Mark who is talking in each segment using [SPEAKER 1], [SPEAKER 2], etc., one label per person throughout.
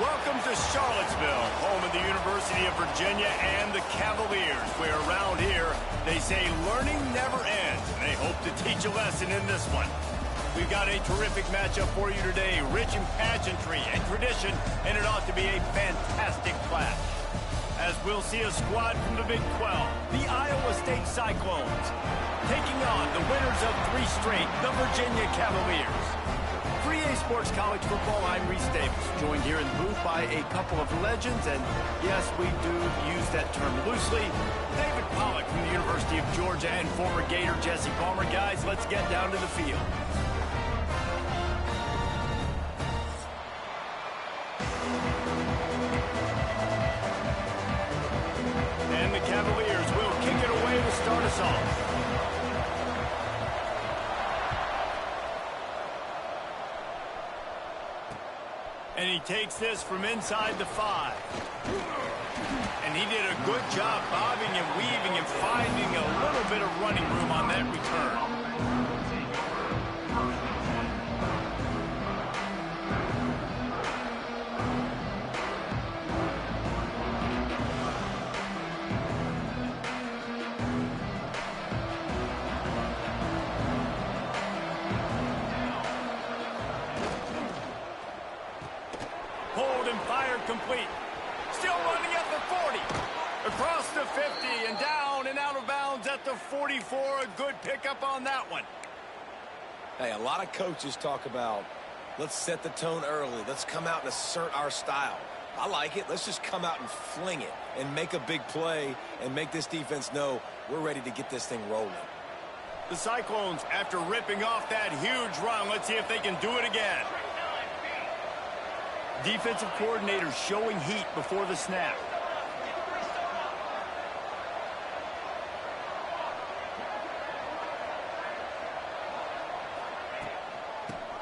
[SPEAKER 1] Welcome to Charlottesville, home of the University of Virginia and the Cavaliers, where around here they say learning never ends. They hope to teach a lesson in this one. We've got a terrific matchup for you today, rich in pageantry and tradition, and it ought to be a fantastic clash. As we'll see a squad from the Big 12, the Iowa State Cyclones, taking on the winners of 3 straight, the Virginia Cavaliers. For EA Sports College Football, I'm Reese Davis, joined here in the booth by a couple of legends, and yes, we do use that term loosely. David Pollack from the University of Georgia and former Gator Jesse Palmer. Guys, let's get down to the field. And the Cavaliers will kick it away to start us off. And he takes this from inside the 5. And he did a good job bobbing and weaving and finding a little bit of running room on that return. Hold and fire complete. Still running at the 40. Across the 50 and down and out of bounds at the 44. A good pickup on that one.
[SPEAKER 2] Hey, a lot of coaches talk about, let's set the tone early. Let's come out and assert our style. I like it. Let's just come out and fling it and make a big play and make this defense know we're ready to get this thing rolling.
[SPEAKER 1] The Cyclones, after ripping off that huge run, let's see if they can do it again. Defensive coordinator showing heat before the snap.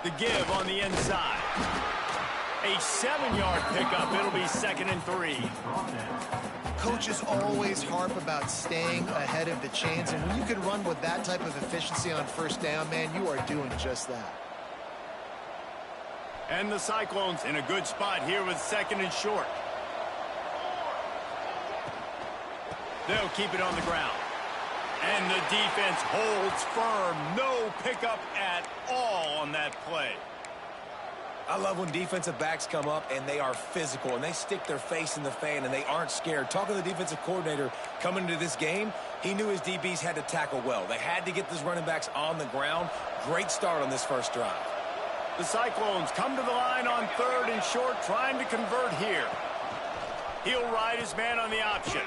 [SPEAKER 1] The give on the inside. A 7-yard pickup. It'll be 2nd and 3.
[SPEAKER 3] Coaches always harp about staying ahead of the chains, and when you can run with that type of efficiency on first down, man, you are doing just that.
[SPEAKER 1] And the Cyclones in a good spot here with 2nd and short. They'll keep it on the ground. And the defense holds firm. No pickup at all on that play.
[SPEAKER 2] I love when defensive backs come up and they are physical and they stick their face in the fan and they aren't scared. Talking to the defensive coordinator coming into this game, he knew his DBs had to tackle well. They had to get these running backs on the ground. Great start on this first drive.
[SPEAKER 1] The Cyclones come to the line on 3rd and short, trying to convert here. He'll ride his man on the option.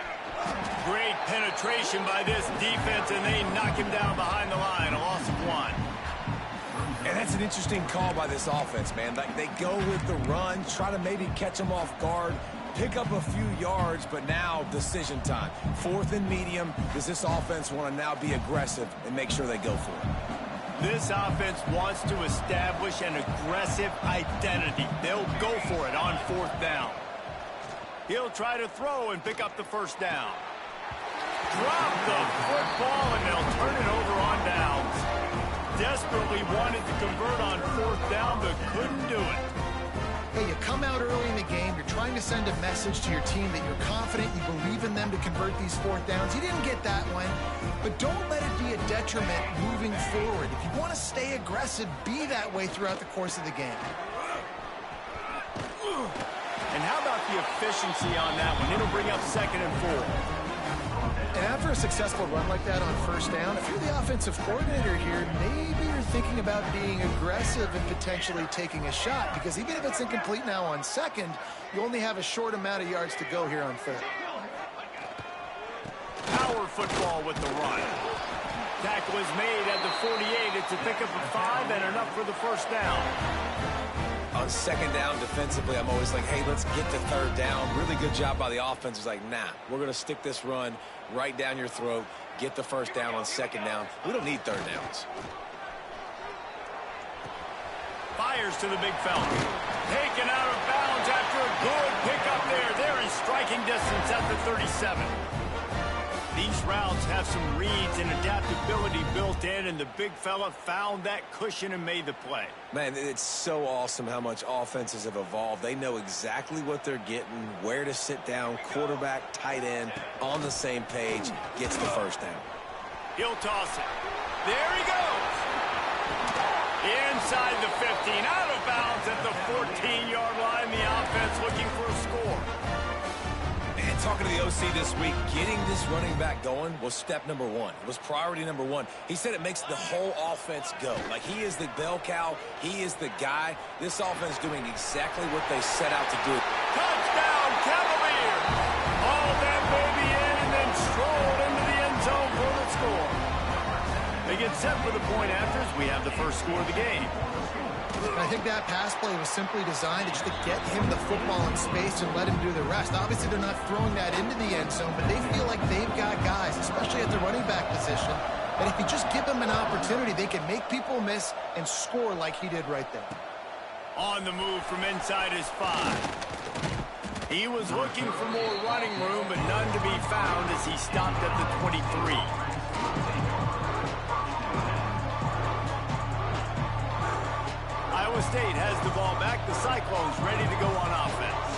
[SPEAKER 1] Great penetration by this defense, and they knock him down behind the line, a loss of 1.
[SPEAKER 2] And that's an interesting call by this offense, man. Like, they go with the run, try to maybe catch them off guard, pick up a few yards, but now decision time. 4th and medium. Does this offense want to now be aggressive and make sure they go for it?
[SPEAKER 1] This offense wants to establish an aggressive identity. They'll go for it on 4th down. He'll try to throw and pick up the first down. Drop the football, and they'll turn it over on downs. Desperately wanted to convert on 4th down, but couldn't do it.
[SPEAKER 3] Hey, you come out early in the game, you're trying to send a message to your team that you're confident, you believe in them to convert these 4th downs. You didn't get that one, but don't let it be a detriment moving forward. If you want to stay aggressive, be that way throughout the course of the game.
[SPEAKER 1] And how about the efficiency on that one? It'll bring up 2nd and 4.
[SPEAKER 3] And after a successful run like that on 1st down, if you're the offensive coordinator here, maybe you're thinking about being aggressive and potentially taking a shot, because even if it's incomplete now on 2nd, you only have a short amount of yards to go here on 3rd.
[SPEAKER 1] Power football with the run. Tackle is made at the 48. It's a pickup of 5 and enough for the first down.
[SPEAKER 2] On 2nd down defensively, I'm always like, hey, let's get to 3rd down. Really good job by the offense. It's like, nah, we're going to stick this run right down your throat, get the first down on 2nd down. We don't need 3rd downs.
[SPEAKER 1] Fires to the big fella. Taken out of bounds after a good pickup there. They're in striking distance at the 37. These routes have some reads and adaptability built in, and the big fella found that cushion and made the play.
[SPEAKER 2] Man, it's so awesome how much offenses have evolved. They know exactly what they're getting, where to sit down, quarterback, tight end, on the same page, gets the first down.
[SPEAKER 1] He'll toss it. There he goes. Inside the 15, out of bounds at the 14-yard line. The offense looking for a score.
[SPEAKER 2] And talking to the OC this week, getting this running back going was step number one. It was priority number one. He said it makes the whole offense go. Like, he is the bell cow. He is the guy. This offense doing exactly what they set out to do.
[SPEAKER 1] Touchdown, Cavaliers! Hauled that baby in and then strolled into the end zone for the score. They get set for the point afters. We have the first score of the game.
[SPEAKER 3] I think that pass play was simply designed just to get him the football in space and let him do the rest. Obviously, they're not throwing that into the end zone, but they feel like they've got guys, especially at the running back position, that if you just give them an opportunity, they can make people miss and score like he did right there.
[SPEAKER 1] On the move from inside his 5. He was looking for more running room, but none to be found as he stopped at the 23. Iowa State has the ball back. The Cyclones ready to go on offense.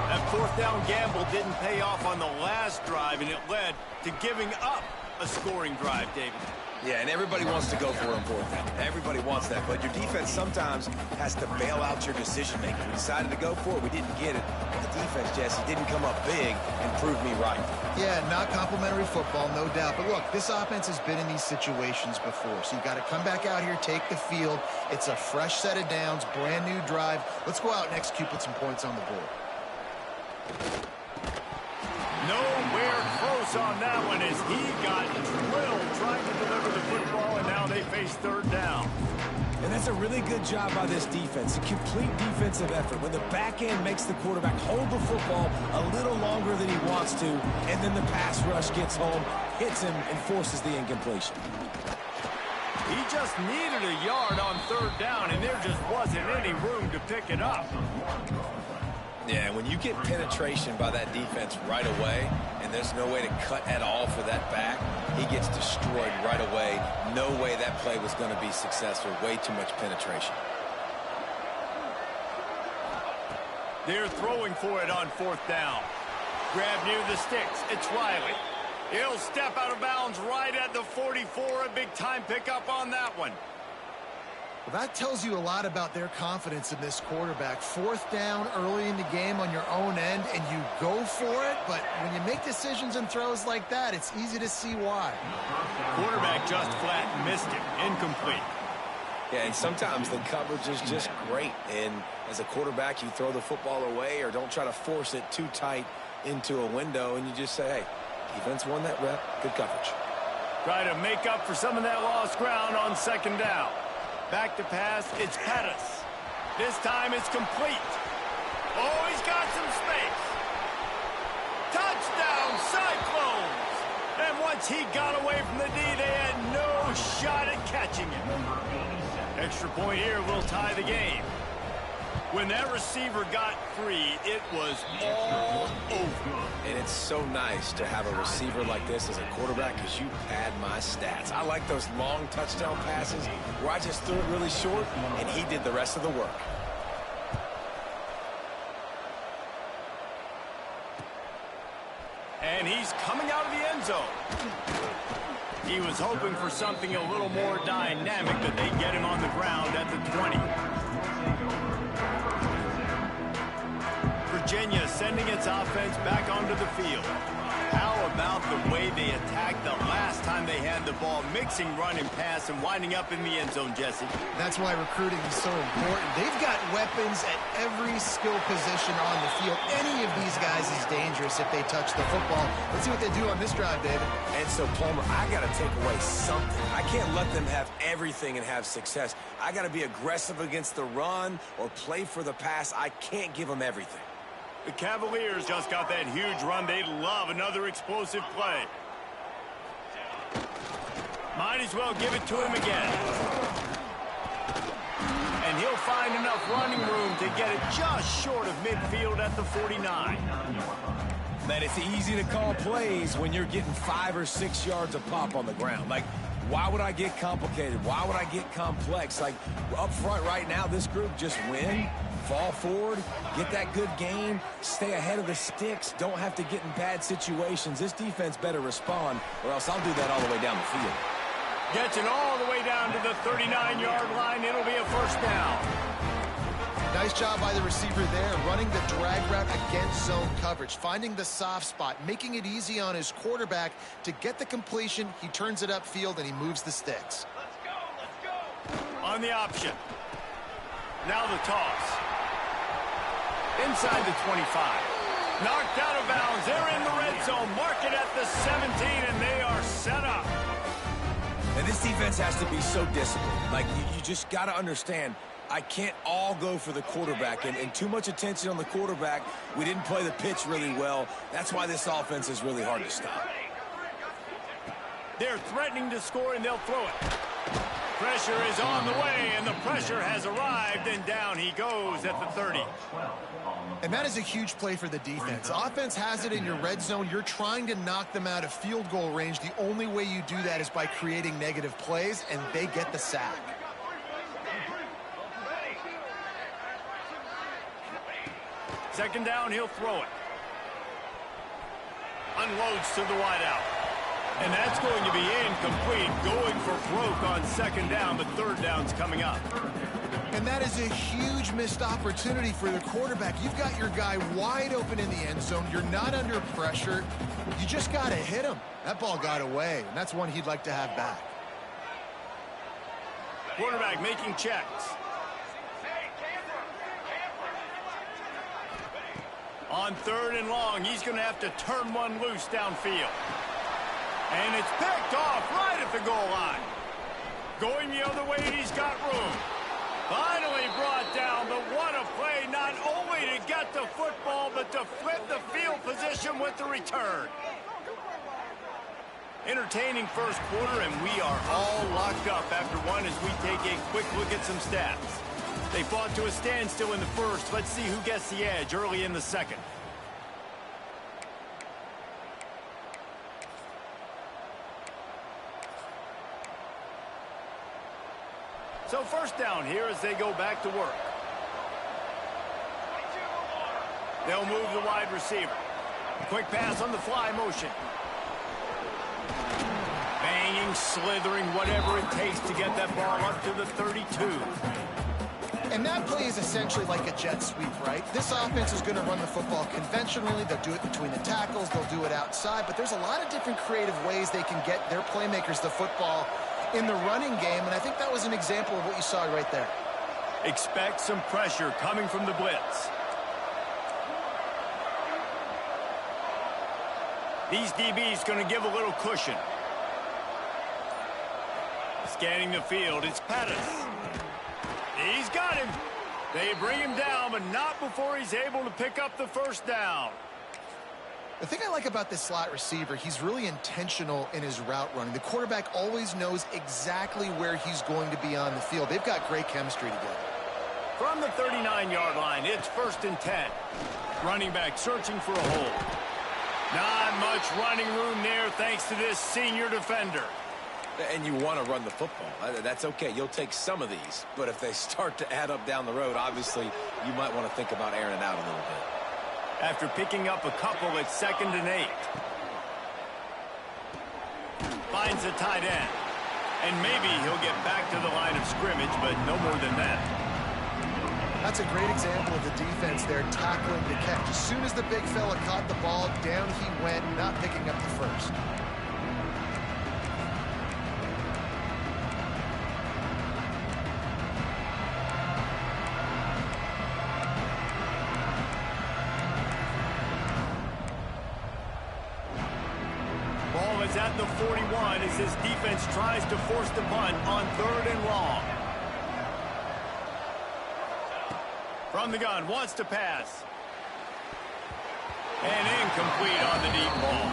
[SPEAKER 1] That fourth down gamble didn't pay off on the last drive, and it led to giving up a scoring drive, David.
[SPEAKER 2] Yeah, and everybody wants to go for it on fourth down. Everybody wants that, but your defense sometimes has to bail out your decision-making. We decided to go for it. We didn't get it. But the defense, Jesse, didn't come up big and prove me right.
[SPEAKER 3] Yeah, not complimentary football, no doubt. But look, this offense has been in these situations before. So you got to come back out here, take the field. It's a fresh set of downs, brand new drive. Let's go out and execute, put some points on the board.
[SPEAKER 1] Nowhere close on that one as he got drilled trying to deliver the football, and now they face third down.
[SPEAKER 2] And that's a really good job by this defense, a complete defensive effort. When the back end makes the quarterback hold the football a little longer than he wants to, and then the pass rush gets home, hits him, and forces the incompletion.
[SPEAKER 1] He just needed a yard on third down, and there just wasn't any room to pick it up.
[SPEAKER 2] Yeah, when you get penetration by that defense right away, and there's no way to cut at all for that back, he gets destroyed right away. No way that play was going to be successful. Way too much penetration.
[SPEAKER 1] They're throwing for it on fourth down. Grab near the sticks. It's Riley. He'll step out of bounds right at the 44. A big-time pickup on that one.
[SPEAKER 3] Well, that tells you a lot about their confidence in this quarterback. Fourth down early in the game on your own end, and you go for it. But when you make decisions and throws like that, it's easy to see why.
[SPEAKER 1] Quarterback just flat missed it. Incomplete.
[SPEAKER 2] Yeah, and sometimes the coverage is just great. And as a quarterback, you throw the football away or don't try to force it too tight into a window, and you just say, hey, defense won that rep. Good coverage.
[SPEAKER 1] Try to make up for some of that lost ground on second down. Back to pass, it's Pettis. This time it's complete. Oh, he's got some space. Touchdown, Cyclones! And once he got away from the D, they had no shot at catching him. Extra point here will tie the game. When that receiver got free, it was all over.
[SPEAKER 2] And it's so nice to have a receiver like this as a quarterback because you pad my stats. I like those long touchdown passes where I just threw it really short and he did the rest of the work.
[SPEAKER 1] And he's coming out of the end zone. He was hoping for something a little more dynamic, but they get him on the ground at the 20. Virginia sending its offense back onto the field. How about the way they attacked the last time they had the ball, mixing run and pass and winding up in the end zone, Jesse?
[SPEAKER 3] That's why recruiting is so important. They've got weapons at every skill position on the field. Any of these guys is dangerous if they touch the football. Let's see what they do on this drive, David.
[SPEAKER 2] And so, Palmer, I got to take away something. I can't let them have everything and have success. I got to be aggressive against the run or play for the pass. I can't give them everything.
[SPEAKER 1] The Cavaliers just got that huge run. They love another explosive play. Might as well give it to him again. And he'll find enough running room to get it just short of midfield at the 49.
[SPEAKER 2] Man, it's easy to call plays when you're getting 5 or 6 yards a pop on the ground. Like, why would I get complicated? Why would I get complex? Like, up front right now, this group just win, fall forward, get that good gain, stay ahead of the sticks, don't have to get in bad situations. This defense better respond, or else I'll do that all the way down the field.
[SPEAKER 1] Gets it all the way down to the 39-yard line. It'll be a first down.
[SPEAKER 3] Nice job by the receiver there, running the drag route against zone coverage, finding the soft spot, making it easy on his quarterback to get the completion. He turns it upfield, and he moves the sticks.
[SPEAKER 1] Let's go. On the option. Now the toss. Inside the 25. Knocked out of bounds. They're in the red zone. Mark it at the 17, and they are set up.
[SPEAKER 2] And this defense has to be so disciplined. Like, you just got to understand, I can't all go for the quarterback, and too much attention on the quarterback. We didn't play the pitch really well. That's why this offense is really hard to stop.
[SPEAKER 1] They're threatening to score, and they'll throw it. Pressure is on the way, and the pressure has arrived, and down he goes at the 30.
[SPEAKER 3] And that is a huge play for the defense. Offense has it in your red zone. You're trying to knock them out of field goal range. The only way you do that is by creating negative plays, and they get the sack.
[SPEAKER 1] Second down, he'll throw it. Unloads to the wideout. And that's going to be incomplete. Going for broke on second down, but third down's coming up.
[SPEAKER 3] And that is a huge missed opportunity for the quarterback. You've got your guy wide open in the end zone. You're not under pressure. You just got to hit him. That ball got away, and that's one he'd like to have back.
[SPEAKER 1] Quarterback making checks. On third and long, he's going to have to turn one loose downfield. And it's picked off right at the goal line. Going the other way, he's got room. Finally brought down, but what a play, not only to get the football, but to flip the field position with the return. Entertaining first quarter, and we are all locked up after one as we take a quick look at some stats. They fought to a standstill in the first. Let's see who gets the edge early in the second. So first down here as they go back to work. They'll move the wide receiver. Quick pass on the fly motion. Banging, slithering, whatever it takes to get that ball up to the 32.
[SPEAKER 3] And that play is essentially like a jet sweep, right? This offense is going to run the football conventionally. They'll do it between the tackles. They'll do it outside. But there's a lot of different creative ways they can get their playmakers the football in the running game, and I think that was an example of what you saw right there.
[SPEAKER 1] Expect some pressure coming from the blitz. These DBs going to give a little cushion. Scanning the field, it's Pettis. He's got him. They bring him down, but not before he's able to pick up the first down.
[SPEAKER 3] The thing I like about this slot receiver, he's really intentional in his route running. The quarterback always knows exactly where he's going to be on the field. They've got great chemistry together.
[SPEAKER 1] From the 39-yard line, it's 1st and 10. Running back searching for a hole. Not much running room there thanks to this senior defender.
[SPEAKER 2] And you want to run the football. That's okay. You'll take some of these. But if they start to add up down the road, obviously, you might want to think about airing it out a little bit.
[SPEAKER 1] After picking up a couple, it's 2nd and 8. Finds a tight end. And maybe he'll get back to the line of scrimmage, but no more than that.
[SPEAKER 3] That's a great example of the defense there tackling the catch. As soon as the big fella caught the ball, down he went, not picking up the first.
[SPEAKER 1] Ball is at the 41 as his defense tries to force the punt on 3rd and long. From the gun, wants to pass. And incomplete on the deep ball.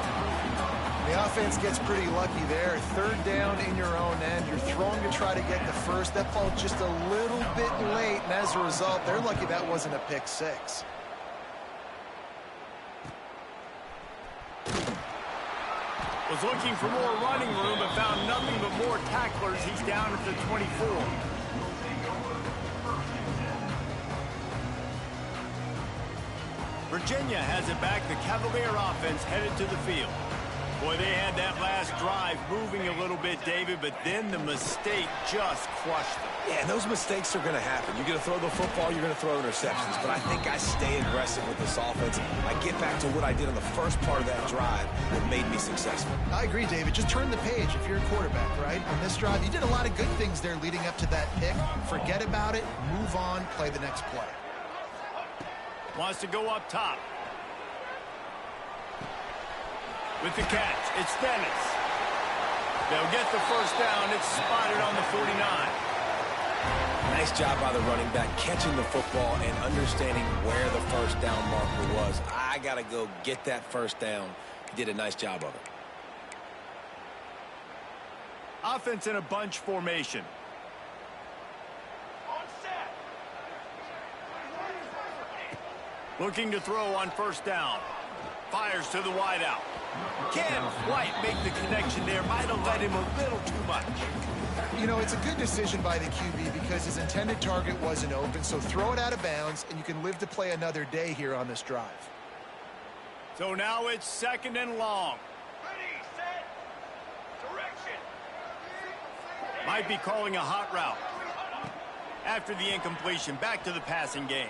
[SPEAKER 3] The offense gets pretty lucky there. 3rd down in your own end. You're throwing to try to get the first. That ball just a little bit late, and as a result, they're lucky that wasn't a pick six.
[SPEAKER 1] Was looking for more running room, but found nothing but more tacklers. He's down at the 24. Virginia has it back. The Cavalier offense headed to the field. Boy, they had that last drive moving a little bit, David, but then the mistake just crushed them.
[SPEAKER 2] Yeah, and those mistakes are going to happen. You're going to throw the football, you're going to throw interceptions. But I think I stay aggressive with this offense. I get back to what I did on the first part of that drive that made me successful.
[SPEAKER 3] I agree, David. Just turn the page if you're a quarterback, right? On this drive, you did a lot of good things there leading up to that pick. Forget about it, move on, play the next play.
[SPEAKER 1] Wants to go up top. With the catch, it's Dennis. They'll get the first down. It's spotted on the 49.
[SPEAKER 2] Nice job by the running back, catching the football and understanding where the first down marker was. I got to go get that first down. He did a nice job of it.
[SPEAKER 1] Offense in a bunch formation. Looking to throw on first down. Fires to the wideout. Can't quite make the connection there. Might have led him a little too much.
[SPEAKER 3] You know, it's a good decision by the QB because his intended target wasn't open, so throw it out of bounds, and you can live to play another day here on this drive.
[SPEAKER 1] So now it's 2nd and long.
[SPEAKER 4] Ready, set, direction.
[SPEAKER 1] Might be calling a hot route. After the incompletion, back to the passing game.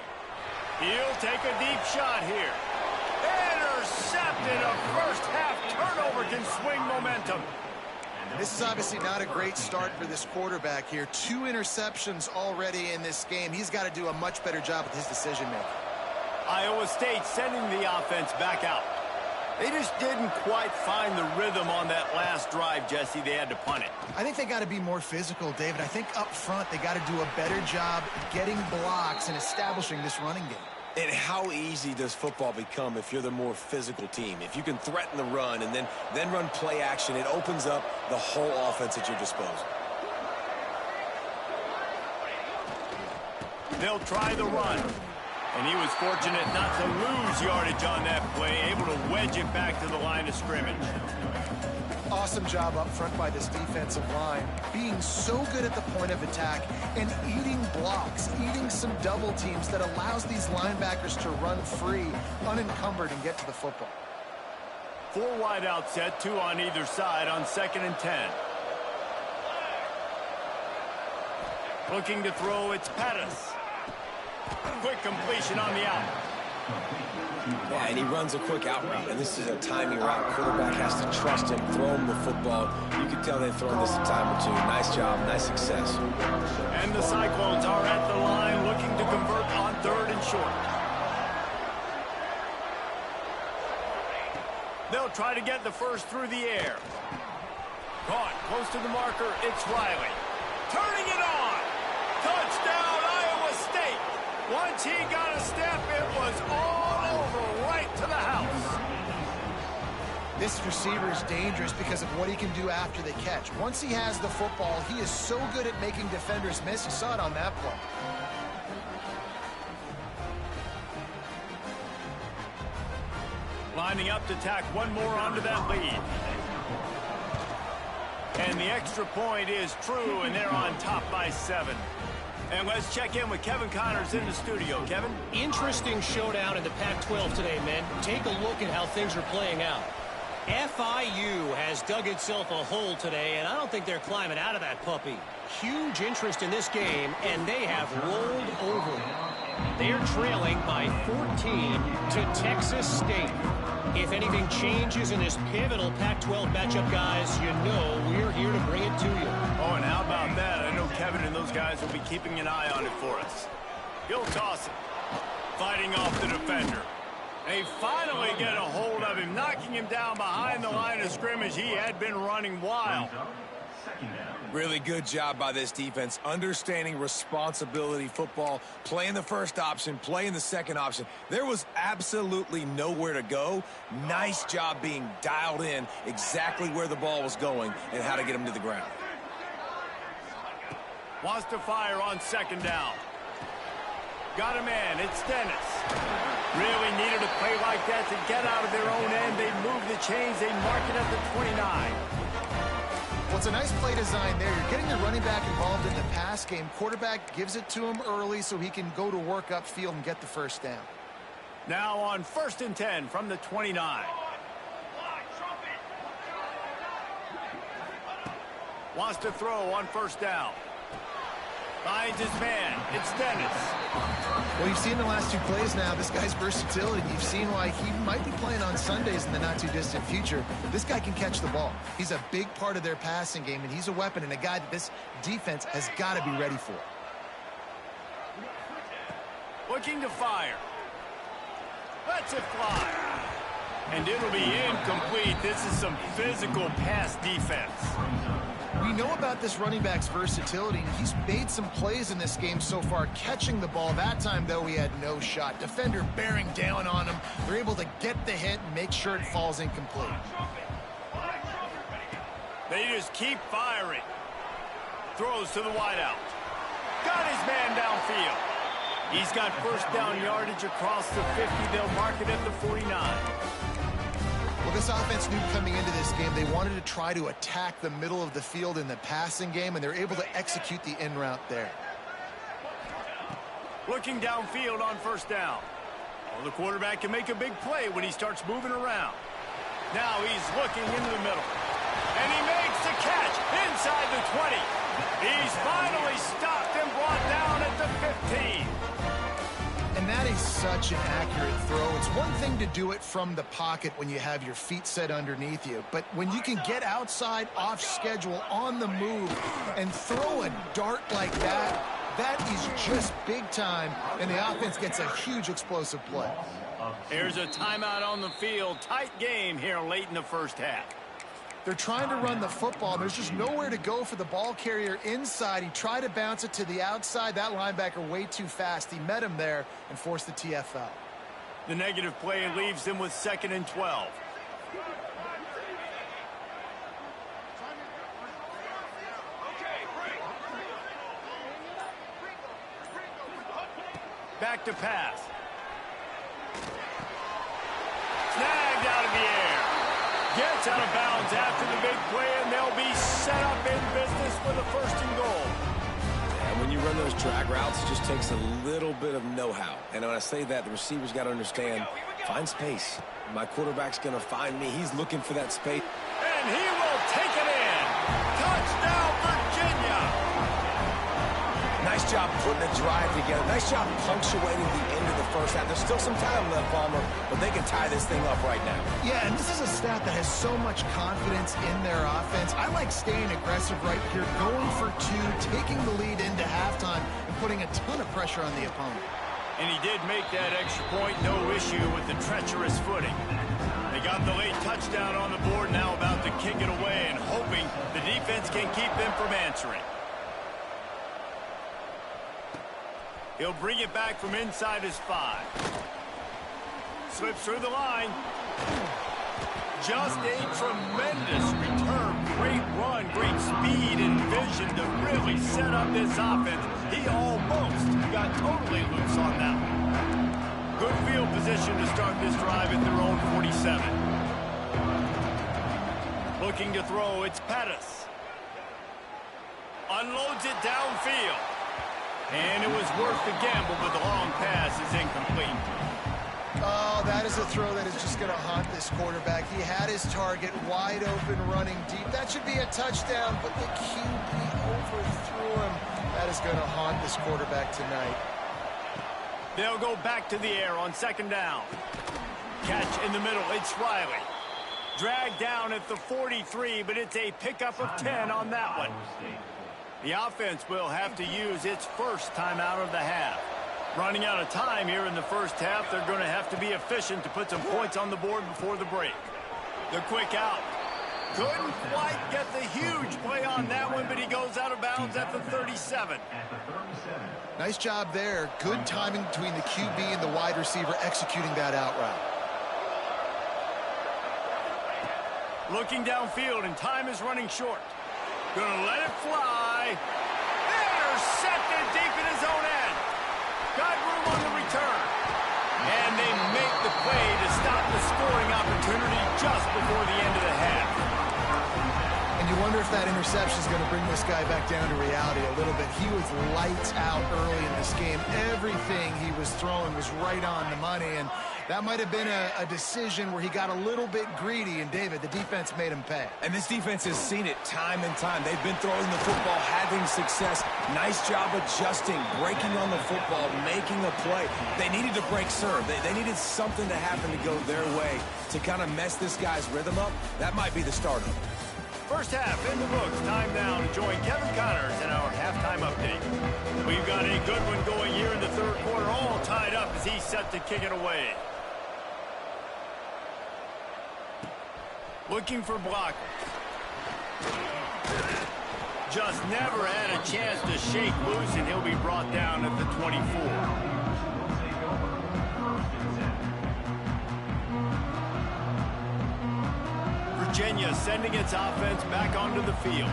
[SPEAKER 1] He'll take a deep shot here. Intercepted. A first-half turnover can swing momentum.
[SPEAKER 3] This is obviously not a great start for this quarterback here. 2 interceptions already in this game. He's got to do a much better job with his decision-making.
[SPEAKER 1] Iowa State sending the offense back out. They just didn't quite find the rhythm on that last drive, Jesse. They had to punt it.
[SPEAKER 3] I think they got to be more physical, David. I think up front they got to do a better job getting blocks and establishing this running game.
[SPEAKER 2] And how easy does football become if you're the more physical team? If you can threaten the run and then run play action, it opens up the whole offense at your disposal.
[SPEAKER 1] They'll try the run. And he was fortunate not to lose yardage on that play, able to wedge it back to the line of scrimmage.
[SPEAKER 3] Awesome job up front by this defensive line, being so good at the point of attack and eating blocks, eating some double teams that allows these linebackers to run free, unencumbered, and get to the football.
[SPEAKER 1] 4 wide out set, 2 on either side on 2nd and 10. Looking to throw, it's Pettis. Quick completion on the out.
[SPEAKER 2] Yeah, and he runs a quick out route, and this is a timing route. Quarterback has to trust him, throw him the football. You can tell they've thrown this a time or two. Nice job, nice success.
[SPEAKER 1] And the Cyclones are at the line looking to convert on 3rd and short. They'll try to get the first through the air. Caught close to the marker, it's Riley. Turning it on. Touchdown, Iowa State. Once he got a step, it was all over, right to the house.
[SPEAKER 3] This receiver is dangerous because of what he can do after the catch. Once he has the football, he is so good at making defenders miss. You saw it on that play.
[SPEAKER 1] Lining up to tack one more onto that lead. And the extra point is true, and they're on top by 7. And let's check in with Kevin Connors in the studio. Kevin?
[SPEAKER 5] Interesting showdown in the Pac-12 today, men. Take a look at how things are playing out. FIU has dug itself a hole today, and I don't think they're climbing out of that puppy. Huge interest in this game, and they have rolled over. They're trailing by 14 to Texas State. If anything changes in this pivotal Pac-12 matchup, guys, you know we're here to bring it to you.
[SPEAKER 1] Oh, and how about that? I know Kevin and those guys will be keeping an eye on it for us. He'll toss it. Fighting off the defender. They finally get a hold of him, knocking him down behind the line of scrimmage. He had been running wild.
[SPEAKER 2] Really good job by this defense, understanding responsibility football, playing the first option, playing the second option. There was absolutely nowhere to go. Nice job being dialed in exactly where the ball was going and how to get him to the ground.
[SPEAKER 1] Wants to fire on 2nd down. Got a man, it's Dennis. Really needed a play like that to get out of their own end. They move the chains. They mark it at the 29.
[SPEAKER 3] Well, it's a nice play design there. You're getting the running back involved in the pass game. Quarterback gives it to him early so he can go to work upfield and get the first down.
[SPEAKER 1] Now on 1st and 10 from the 29. Wants to throw on 1st down. Finds his man. It's Dennis.
[SPEAKER 3] Well, you've seen the last 2 plays now. This guy's versatility. You've seen why he might be playing on Sundays in the not-too-distant future. This guy can catch the ball. He's a big part of their passing game, and he's a weapon and a guy that this defense has got to be ready for.
[SPEAKER 1] Looking to fire. Lets it fly. And it'll be incomplete. This is some physical pass defense.
[SPEAKER 3] We know about this running back's versatility. He's made some plays in this game so far, catching the ball. That time, though, he had no shot. Defender bearing down on him. They're able to get the hit and make sure it falls incomplete.
[SPEAKER 1] They just keep firing. Throws to the wideout. Got his man downfield. He's got 1st down yardage across the 50. They'll mark it at the 49.
[SPEAKER 3] Well, this offense knew coming into this game they wanted to try to attack the middle of the field in the passing game, and they're able to execute the in route there.
[SPEAKER 1] Looking downfield on 1st down. Well, the quarterback can make a big play when he starts moving around. Now he's looking into the middle. And he makes the catch inside the 20. He's finally stopped and brought down at the 15.
[SPEAKER 3] And that is such an accurate throw. It's one thing to do it from the pocket when you have your feet set underneath you, but when you can get outside, off schedule, on the move, and throw a dart like that, that is just big time, and the offense gets a huge explosive play.
[SPEAKER 1] Here's a timeout on the field. Tight game here late in the 1st half.
[SPEAKER 3] They're trying to run the football. There's just nowhere to go for the ball carrier inside. He tried to bounce it to the outside. That linebacker way too fast. He met him there and forced the TFL.
[SPEAKER 1] The negative play leaves them with 2nd and 12. Back to pass. Snagged out of the air. Gets out of bounds after the big play, and they'll be set up in business with a 1st and goal.
[SPEAKER 2] And when you run those drag routes, it just takes a little bit of know-how. And when I say that, the receiver's got to understand, find space. My quarterback's going to find me. He's looking for that space.
[SPEAKER 1] And he will take it in. Touchdown, Virginia.
[SPEAKER 2] Nice job putting the drive together. Nice job punctuating the end of the 1st half. There's still some time left, Palmer, but they can tie this thing up right now.
[SPEAKER 3] Yeah, and this is a staff that has so much confidence in their offense. I like staying aggressive right here, going for 2, taking the lead into halftime, and putting a ton of pressure on the opponent.
[SPEAKER 1] And he did make that extra point, no issue with the treacherous footing. They got the late touchdown on the board, now about to kick it away and hoping the defense can keep them from answering. He'll bring it back from inside his 5. Slips through the line. Just a tremendous return. Great run, great speed and vision to really set up this offense. He almost got totally loose on that one. Good field position to start this drive at their own 47. Looking to throw, it's Pettis. Unloads it downfield. And it was worth the gamble, but the long pass is incomplete.
[SPEAKER 3] Oh, that is a throw that is just going to haunt this quarterback. He had his target wide open, running deep. That should be a touchdown, but the QB overthrew him. That is going to haunt this quarterback tonight.
[SPEAKER 1] They'll go back to the air on 2nd down. Catch in the middle, it's Riley. Dragged down at the 43, but it's a pickup of 10 on that one. The offense will have to use its 1st timeout of the half. Running out of time here in the 1st half, they're going to have to be efficient to put some points on the board before the break. The quick out. Couldn't quite get the huge play on that one, but he goes out of bounds at the 37.
[SPEAKER 3] Nice job there. Good timing between the QB and the wide receiver executing that out route.
[SPEAKER 1] Looking downfield, and time is running short. Gonna let it fly. Intercepted deep in his own end. Got room on the return. And they the play to stop the scoring opportunity just before the end of the half.
[SPEAKER 3] And you wonder if that interception is going to bring this guy back down to reality a little bit. He was lights out early in this game. Everything he was throwing was right on the money, and that might have been a decision where he got a little bit greedy, and David, the defense made him pay.
[SPEAKER 2] And this defense has seen it time and time. They've been throwing the football, having success. Nice job adjusting, breaking on the football, making a play. They needed to break serve. They needed something to happen to go their way to kind of mess this guy's rhythm up. That might be the start of it.
[SPEAKER 1] First half in the books. Time now to join Kevin Connors in our halftime update. We've got a good one going here in the third quarter, all tied up as he's set to kick it away. Looking for blockers. Just never had a chance to shake loose, and he'll be brought down at the 24. Virginia sending its offense back onto the field.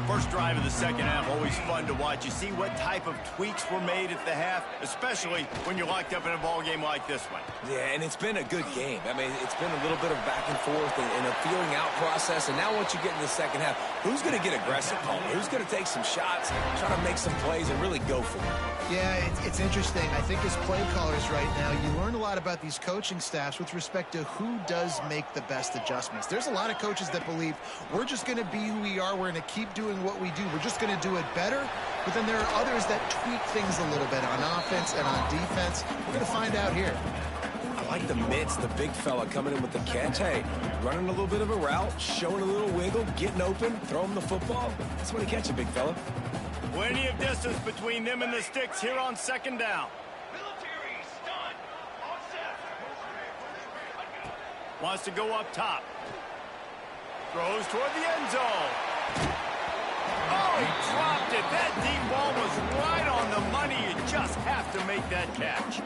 [SPEAKER 1] First drive of the second half, always fun to watch. You see what type of tweaks were made at the half, especially when you're locked up in a ball game like this one.
[SPEAKER 2] Yeah, and it's been a good game. I mean, it's been a little bit of back and forth and a feeling out process. And now once you get in the second half, who's going to get aggressive, Paul? Who's going to take some shots, try to make some plays, and really go for it?
[SPEAKER 3] Yeah, it's interesting. I think as play callers right now, you learn a lot about these coaching staffs with respect to who does make the best adjustments. There's a lot of coaches that believe we're just going to be who we are. We're going to keep doing what we do. We're just going to do it better. But then there are others that tweak things a little bit on offense and on defense. We're going to find out here.
[SPEAKER 2] I like the mitts, the big fella coming in with the catch. Hey, running a little bit of a route, showing a little wiggle, getting open, throwing the football. That's when he catch it, big fella.
[SPEAKER 1] Plenty of distance between them and the sticks here on second down.
[SPEAKER 4] Military stun. On set.
[SPEAKER 1] Wants to go up top. Throws toward the end zone. Oh, he dropped it. That deep ball was right on the money. You just have to make that catch.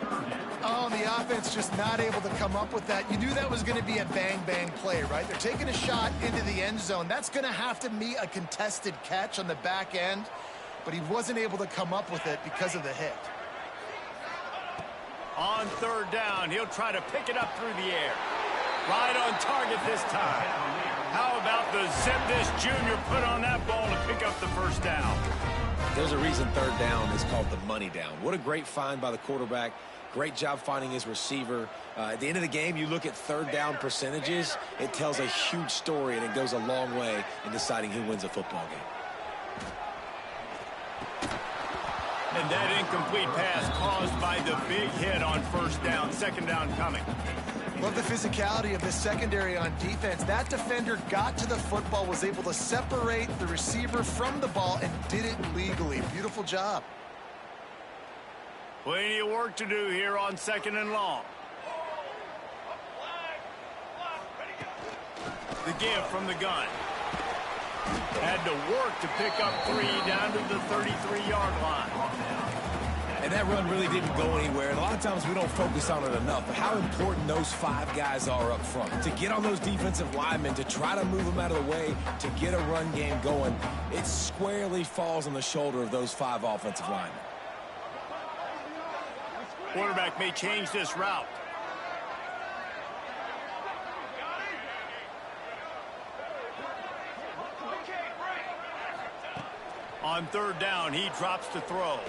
[SPEAKER 3] Oh, and the offense just not able to come up with that. You knew that was going to be a bang-bang play, right? They're taking a shot into the end zone. That's going to have to be a contested catch on the back end, but he wasn't able to come up with it because of the hit.
[SPEAKER 1] On third down, he'll try to pick it up through the air. Right on target this time. How about the zip this junior put on that ball to pick up the first down?
[SPEAKER 2] There's a reason third down is called the money down. What a great find by the quarterback. Great job finding his receiver. At the end of the game, you look at third down percentages. It tells a huge story, and it goes a long way in deciding who wins a football game.
[SPEAKER 1] And that incomplete pass caused by the big hit on first down. Second down coming.
[SPEAKER 3] Love the physicality of this secondary on defense. That defender got to the football, was able to separate the receiver from the ball, and did it legally. Beautiful job.
[SPEAKER 1] Plenty of work to do here on second and long. The give from the gun. Had to work to pick up 3 down to the 33-yard line.
[SPEAKER 2] And that run really didn't go anywhere. And a lot of times we don't focus on it enough. But how important those 5 guys are up front. To get on those defensive linemen, to try to move them out of the way, to get a run game going, it squarely falls on the shoulder of those 5 offensive linemen.
[SPEAKER 1] Quarterback may change this route. On third down, he drops to throw.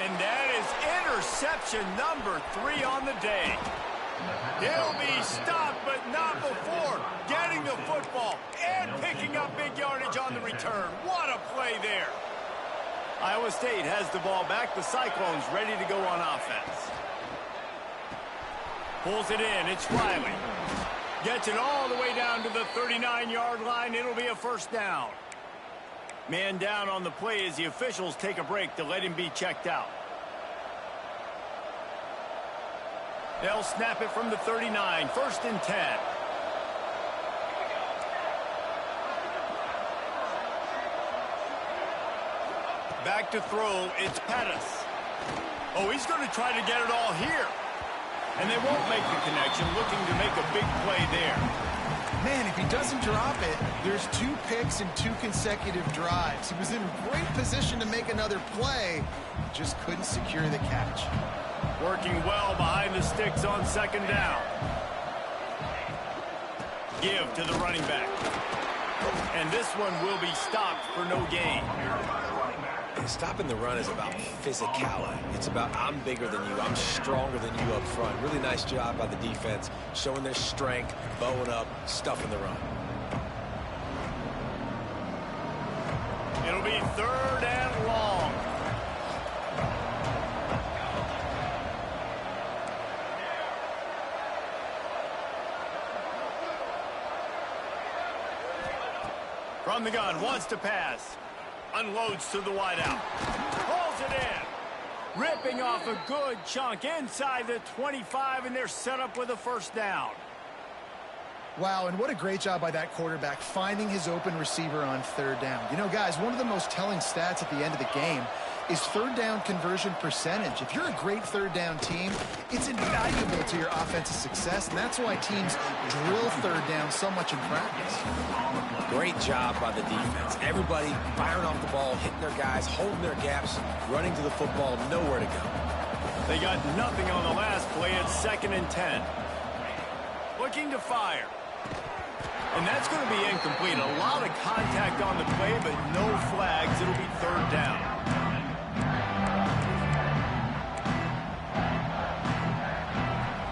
[SPEAKER 1] And that is interception number 3 on the day. He'll be stopped, but not before getting the football and picking up big yardage on the return. What a play there. Iowa State has the ball back. The Cyclones ready to go on offense. Pulls it in. It's Riley. Gets it all the way down to the 39-yard line. It'll be a first down. Man down on the play as the officials take a break to let him be checked out. They'll snap it from the 39. First and 10. Back to throw. It's Pettis. Oh, he's going to try to get it all here. And they won't make the connection, looking to make a big play there.
[SPEAKER 3] Man, if he doesn't drop it, there's 2 picks in 2 consecutive drives. He was in great position to make another play, just couldn't secure the catch.
[SPEAKER 1] Working well behind the sticks on second down. Give to the running back. And this one will be stopped for no gain.
[SPEAKER 2] And stopping the run is about physicality. It's about I'm bigger than you, I'm stronger than you up front. Really nice job by the defense, showing their strength, bowing up, stuffing the run.
[SPEAKER 1] It'll be 3rd and long. From the gun, wants to pass. Unloads to the wideout. Pulls it in. Ripping off a good chunk inside the 25, and they're set up with a first down.
[SPEAKER 3] Wow, and what a great job by that quarterback finding his open receiver on 3rd down. You know, guys, one of the most telling stats at the end of the game is 3rd down conversion percentage. If you're a great 3rd down team, it's invaluable to your offensive success, and that's why teams drill 3rd down so much in practice.
[SPEAKER 2] Great job by the defense. Everybody firing off the ball, hitting their guys, holding their gaps, running to the football, nowhere to go.
[SPEAKER 1] They got nothing on the last play. It's 2nd and 10. Looking to fire. And that's going to be incomplete. A lot of contact on the play, but no flags. It'll be 3rd down.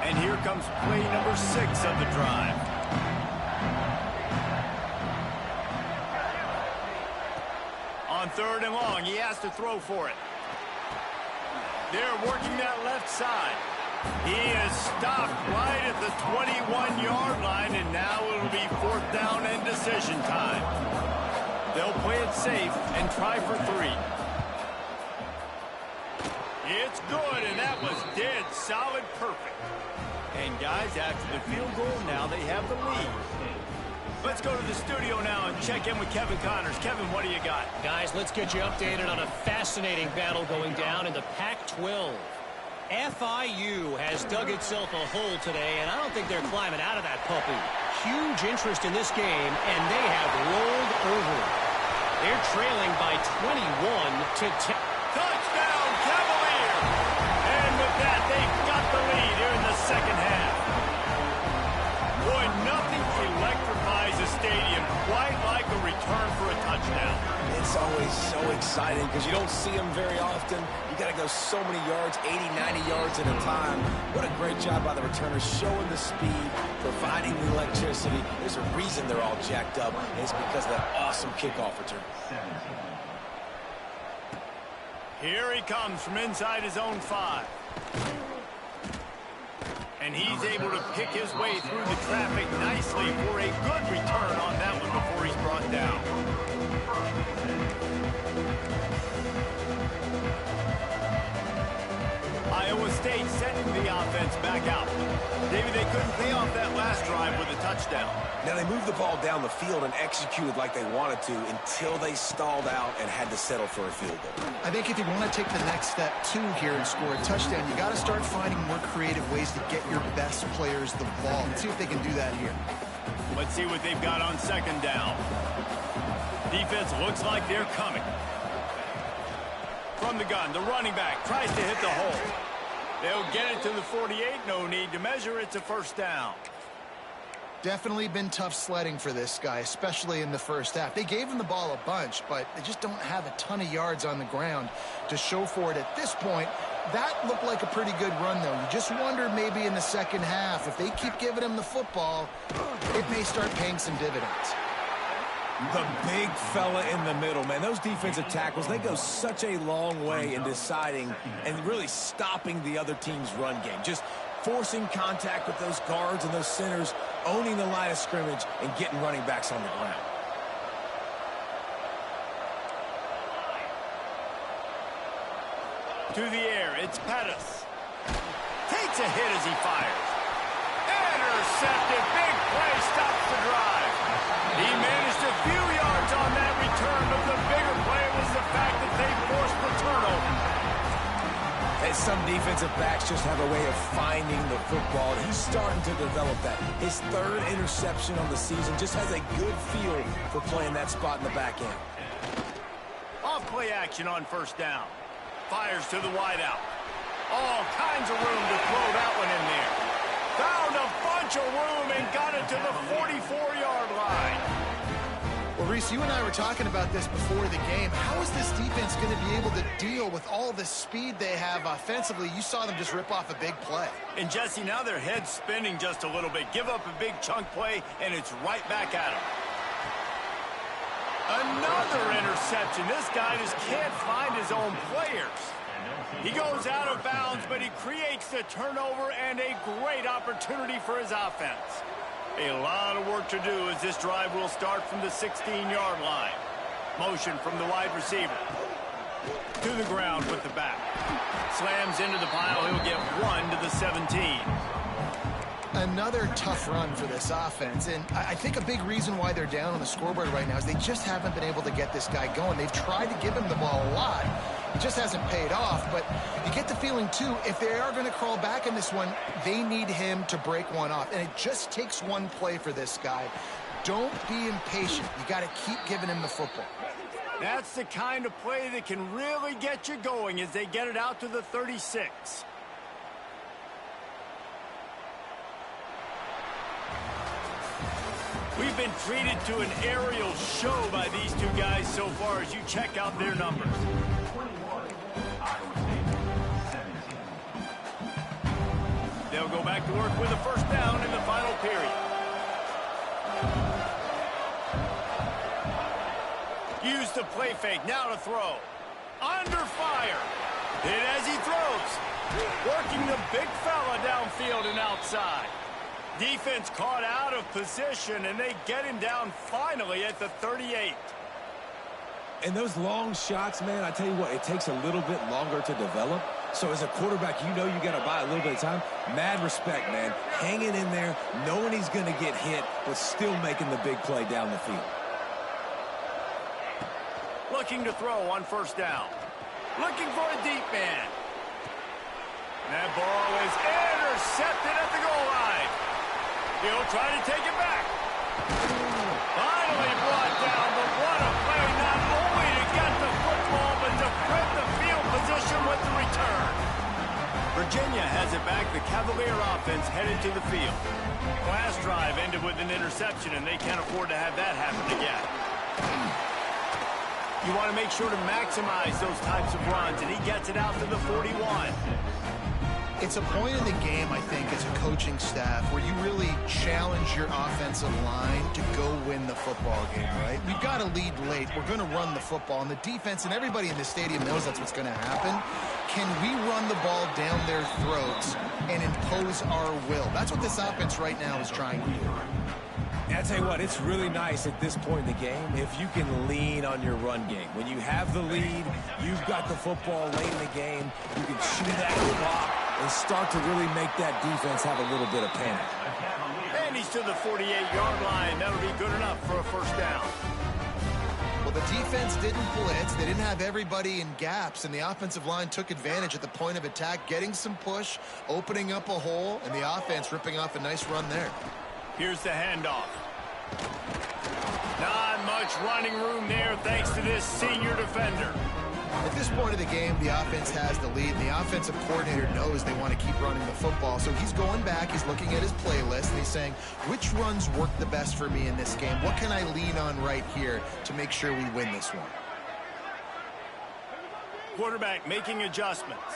[SPEAKER 1] And here comes play number 6 of the drive. On 3rd and long, he has to throw for it. They're working that left side. He is stopped right at the 21-yard line, and now it'll be 4th down and decision time. They'll play it safe and try for 3. It's good, and that was dead solid perfect. And guys, after the field goal, now they have the lead. Let's go to the studio now and check in with Kevin Connors. Kevin, what do you got?
[SPEAKER 5] Guys, let's get you updated on a fascinating battle going down in the Pac-12. FIU has dug itself a hole today, and I don't think they're climbing out of that puppy. Huge interest in this game, and they have rolled over. They're trailing by 21-10.
[SPEAKER 1] Touchdown, Cavalier! And with that, they've got the lead here in the second half. Boy, nothing electrifies a stadium quite like a return for a touchdown.
[SPEAKER 2] It's always so exciting because you don't see them very often. You got to go so many yards, 80, 90 yards at a time. What a great job by the returners, showing the speed, providing the electricity. There's a reason they're all jacked up, and it's because of that awesome kickoff return.
[SPEAKER 1] Here he comes from inside his own 5. And he's able to pick his way through the traffic nicely for a good return on that one before he's brought down. Iowa State sending the offense back out. David, they couldn't pay off that last drive with a touchdown.
[SPEAKER 2] Now, they moved the ball down the field and executed like they wanted to until they stalled out and had to settle for a field goal.
[SPEAKER 3] I think if you want to take the next step, too, here and score a touchdown, you got to start finding more creative ways to get your best players the ball. Let's see if they can do that here.
[SPEAKER 1] Let's see what they've got on second down. Defense looks like they're coming. From the gun, the running back tries to hit the hole. They'll get it to the 48. No need to measure. It's a first down.
[SPEAKER 3] Definitely been tough sledding for this guy, especially in the first half. They gave him the ball a bunch, but they just don't have a ton of yards on the ground to show for it at this point. That looked like a pretty good run, though. You just wonder maybe in the second half, if they keep giving him the football, it may start paying some dividends.
[SPEAKER 2] The big fella in the middle, man. Those defensive tackles, they go such a long way in deciding and really stopping the other team's run game. Just forcing contact with those guards and those centers, owning the line of scrimmage, and getting running backs on the ground.
[SPEAKER 1] To the air, it's Pettis. Takes a hit as he fires. Intercepted. Big play stops the drive. He managed a few yards on that return, but the bigger play was the fact that they forced the turnover.
[SPEAKER 2] And some defensive backs just have a way of finding the football. He's starting to develop that. His 3rd interception on the season just has a good feel for playing that spot in the back end.
[SPEAKER 1] Off play action on first down. Fires to the wideout. All kinds of room to throw that one in there. Found a bunch of room and got it to the 44-yard line.
[SPEAKER 3] Well, Reese, you and I were talking about this before the game. How is this defense going to be able to deal with all the speed they have offensively? You saw them just rip off a big play.
[SPEAKER 1] And, Jesse, now their head's spinning just a little bit. Give up a big chunk play, and it's right back at them. Another interception. This guy just can't find his own players. He goes out of bounds, but he creates the turnover and a great opportunity for his offense. A lot of work to do as this drive will start from the 16-yard line. Motion from the wide receiver. To the ground with the back. Slams into the pile. He'll get 1 to the 17.
[SPEAKER 3] Another tough run for this offense, and I think a big reason why they're down on the scoreboard right now is they just haven't been able to get this guy going. They've tried to give him the ball a lot. It just hasn't paid off, but you get the feeling, too, if they are going to crawl back in this one, they need him to break one off, and it just takes one play for this guy. Don't be impatient. You got to keep giving him the football.
[SPEAKER 1] That's the kind of play that can really get you going as they get it out to the 36. We've been treated to an aerial show by these two guys so far as you check out their numbers. They'll go back to work with a first down in the final period. Use the play fake, now to throw. Under fire. Hit as he throws. Working the big fella downfield and outside. Defense caught out of position, and they get him down finally at the 38.
[SPEAKER 2] And those long shots, man, I tell you what, it takes a little bit longer to develop. So as a quarterback, you know you got to buy a little bit of time. Mad respect, man. Hanging in there, knowing he's going to get hit, but still making the big play down the field.
[SPEAKER 1] Looking to throw on first down. Looking for a deep man. That ball is intercepted at the goal line. He'll try to take it back. Finally brought down, but what a play, not only to get the football, but to print the field position with the return. Virginia has it back. The Cavalier offense headed to the field. Last drive ended with an interception, and they can't afford to have that happen again. You want to make sure to maximize those types of runs, and he gets it out to the 41.
[SPEAKER 3] It's a point in the game, I think, as a coaching staff where you really challenge your offensive line to go win the football game, right? We've got to lead late. We're going to run the football. And the defense and everybody in the stadium knows that's what's going to happen. Can we run the ball down their throats and impose our will? That's what this offense right now is trying to do.
[SPEAKER 2] And I tell you what, it's really nice at this point in the game if you can lean on your run game. When you have the lead, you've got the football late in the game, you can shoot that clock and start to really make that defense have a little bit of panic.
[SPEAKER 1] And he's to the 48-yard line. That'll be good enough for a first down.
[SPEAKER 3] Well, the defense didn't blitz. They didn't have everybody in gaps, and the offensive line took advantage at the point of attack, getting some push, opening up a hole, and the offense ripping off a nice run there.
[SPEAKER 1] Here's the handoff. Not much running room there thanks to this senior defender.
[SPEAKER 3] At this point of the game, the offense has the lead, and the offensive coordinator knows they want to keep running the football. So he's going back, he's looking at his playlist, and he's saying, which runs work the best for me in this game? What can I lean on right here to make sure we win this one?
[SPEAKER 1] Quarterback making adjustments.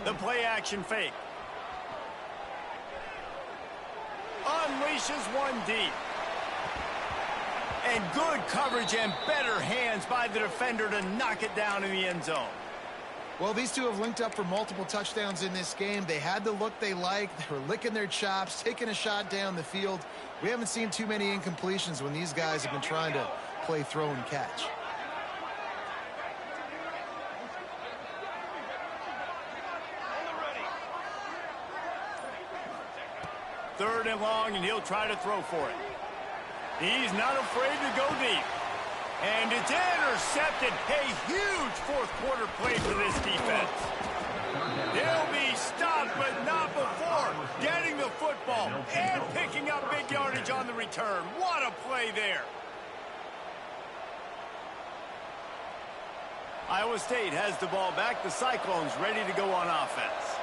[SPEAKER 1] The play action fake. Unleashes one deep. And good coverage and better hands by the defender to knock it down in the end zone.
[SPEAKER 3] Well, these two have linked up for multiple touchdowns in this game. They had the look they liked. They were licking their chops, taking a shot down the field. We haven't seen too many incompletions when these guys have been trying to play throw and catch.
[SPEAKER 1] Third and long, and he'll try to throw for it. He's not afraid to go deep. And it's intercepted. A huge fourth-quarter play for this defense. They'll be stopped, but not before getting the football and picking up big yardage on the return. What a play there. Iowa State has the ball back. The Cyclones ready to go on offense.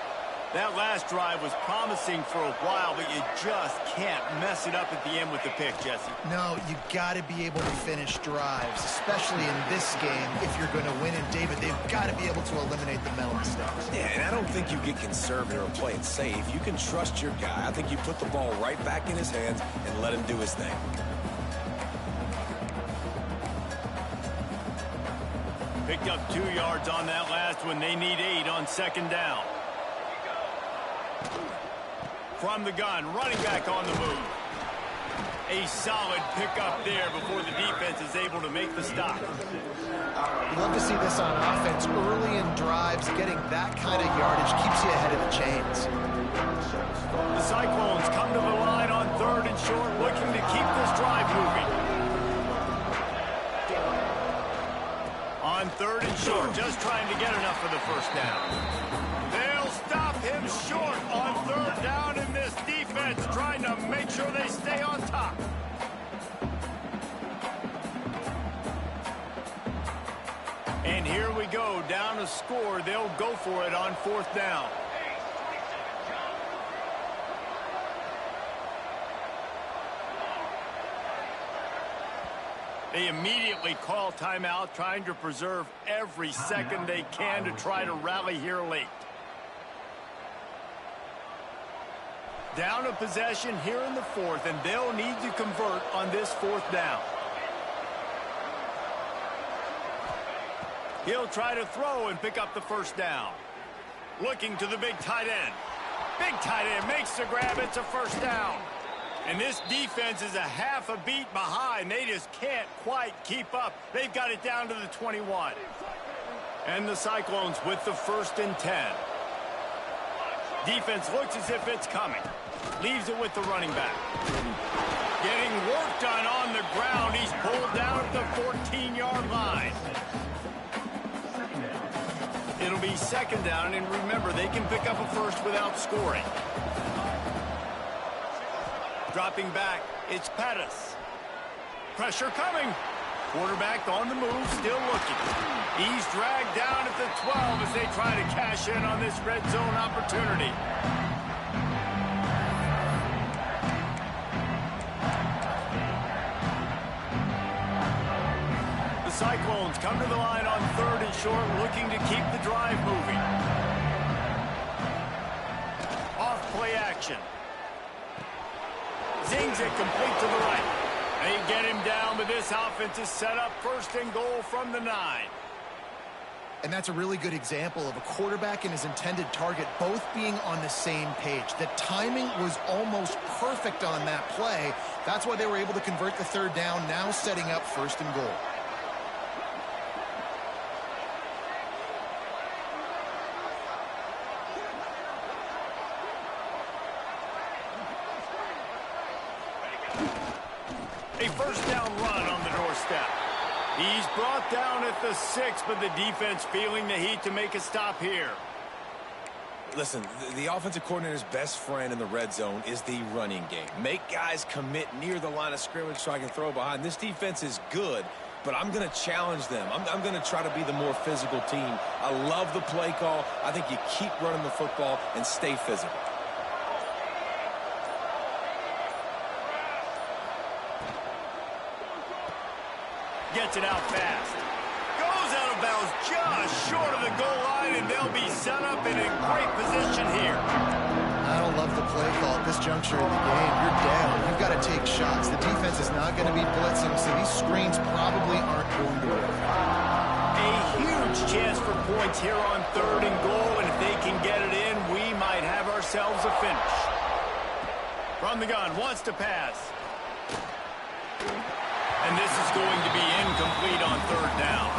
[SPEAKER 1] That last drive was promising for a while, but you just can't mess it up at the end with the pick, Jesse.
[SPEAKER 3] No, you got to be able to finish drives, especially in this game if you're going to win. And, David, they've got to be able to eliminate the mental mistakes.
[SPEAKER 2] Yeah, and I don't think you get conservative or play it safe. You can trust your guy. I think you put the ball right back in his hands and let him do his thing.
[SPEAKER 1] Picked up 2 yards on that last one. They need 8 on second down. From the gun, running back on the move. A solid pickup there before the defense is able to make the stop.
[SPEAKER 3] You love to see this on offense. Early in drives, getting that kind of yardage keeps you ahead of the chains.
[SPEAKER 1] The Cyclones come to the line on 3rd and short, looking to keep this drive moving. On 3rd and short, just trying to get enough for the first down. They'll stop him short on 3rd down, and this defense trying to make sure they stay on top. And here we go, down to score. They'll go for it on 4th down. They immediately call timeout, trying to preserve every second they can to try to rally here late. Down a possession here in the 4th, and they'll need to convert on this 4th down. He'll try to throw and pick up the first down. Looking to the big tight end. Big tight end makes the grab. It's a first down. And this defense is a half a beat behind. They just can't quite keep up. They've got it down to the 21. And the Cyclones with the 1st and 10. Defense looks as if it's coming. Leaves it with the running back. Getting work done on the ground. He's pulled down at the 14-yard line. It'll be 2nd down, and remember, they can pick up a first without scoring. Dropping back, it's Pettis. Pressure coming. Quarterback on the move, still looking. He's dragged down at the 12 as they try to cash in on this red zone opportunity. The Cyclones come to the line on 3rd and short, looking to keep the drive moving. Off play action. Zings it complete to the right. They get him down, but this offense is set up 1st and goal from the 9.
[SPEAKER 3] And that's a really good example of a quarterback and his intended target both being on the same page. The timing was almost perfect on that play. That's why they were able to convert the 3rd down, now setting up 1st and goal.
[SPEAKER 1] A 1st down run on the doorstep. He's brought down at the 6, but the defense feeling the heat to make a stop here.
[SPEAKER 2] Listen, the offensive coordinator's best friend in the red zone is the running game. Make guys commit near the line of scrimmage so I can throw behind. This defense is good, but I'm going to challenge them. I'm going to try to be the more physical team. I love the play call. I think you keep running the football and stay physical.
[SPEAKER 1] Gets it out fast. Goes out of bounds just short of the goal line, and they'll be set up in a great position here.
[SPEAKER 3] I don't love the play call at this juncture in the game. You're down. You've got to take shots. The defense is not going to be blitzing, so these screens probably aren't going to work.
[SPEAKER 1] A huge chance for points here on 3rd and goal, and if they can get it in, we might have ourselves a finish. From the gun, wants to pass. And this is going to be incomplete on 3rd down.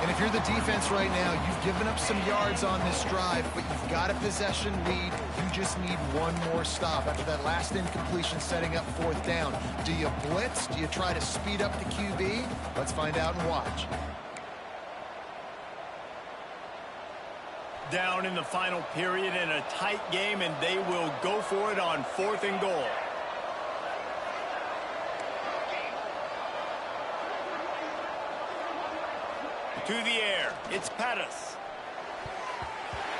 [SPEAKER 3] And if you're the defense right now, you've given up some yards on this drive, but you've got a possession lead. You just need one more stop after that last incompletion setting up 4th down. Do you blitz? Do you try to speed up the QB? Let's find out and watch.
[SPEAKER 1] Down in the final period in a tight game, and they will go for it on 4th and goal. To the air. It's Pettis.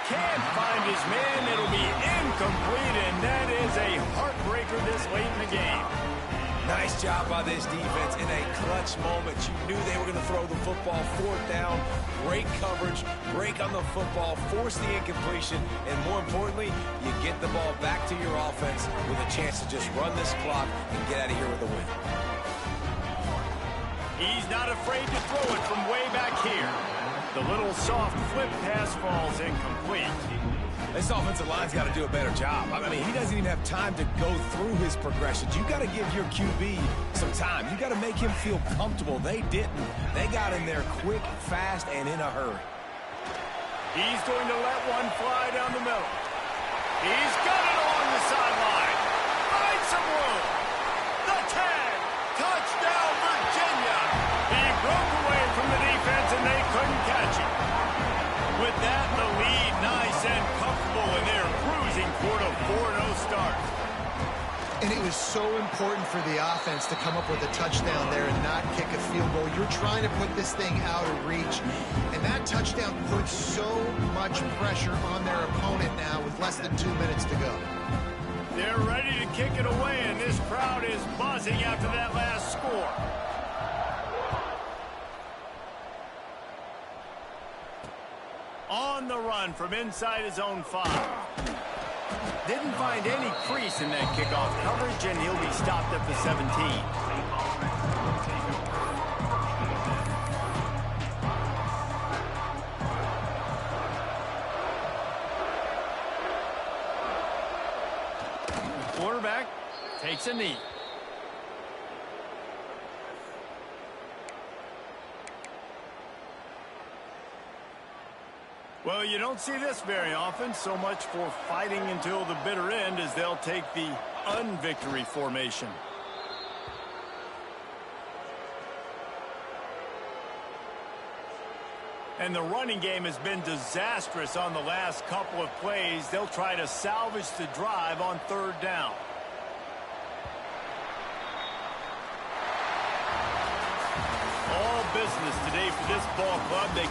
[SPEAKER 1] Can't find his man. It'll be incomplete, and that is a heartbreaker this late in the game.
[SPEAKER 2] Nice job by this defense in a clutch moment. You knew they were going to throw the football. Fourth down, great coverage, break on the football, force the incompletion, and more importantly, you get the ball back to your offense with a chance to just run this clock and get out of here with a win.
[SPEAKER 1] He's not afraid to throw it from way back here. The little soft flip pass falls incomplete.
[SPEAKER 2] This offensive line's got to do a better job. I mean, he doesn't even have time to go through his progressions. You got to give your QB some time. You got to make him feel comfortable. They didn't. They got in there quick, fast, and in a hurry.
[SPEAKER 1] He's going to let one fly down the middle. He's got it along the sideline. Find some room. The tag. Touchdown, Virginia. He broke away from the defense, and they couldn't catch him. With that, the lead nice and comfortable, and they're cruising toward a 4-0 start.
[SPEAKER 3] And it was so important for the offense to come up with a touchdown there and not kick a field goal. You're trying to put this thing out of reach, and that touchdown puts so much pressure on their opponent now with less than 2 minutes to go.
[SPEAKER 1] They're ready to kick it away, and this crowd is buzzing after that last score. On the run from inside his own 5. Didn't find any crease in that kickoff coverage, and he'll be stopped at the 17. The quarterback takes a knee. Well, you don't see this very often. So much for fighting until the bitter end as they'll take the unvictory formation. And the running game has been disastrous on the last couple of plays. They'll try to salvage the drive on 3rd down. All business today for this ball club. They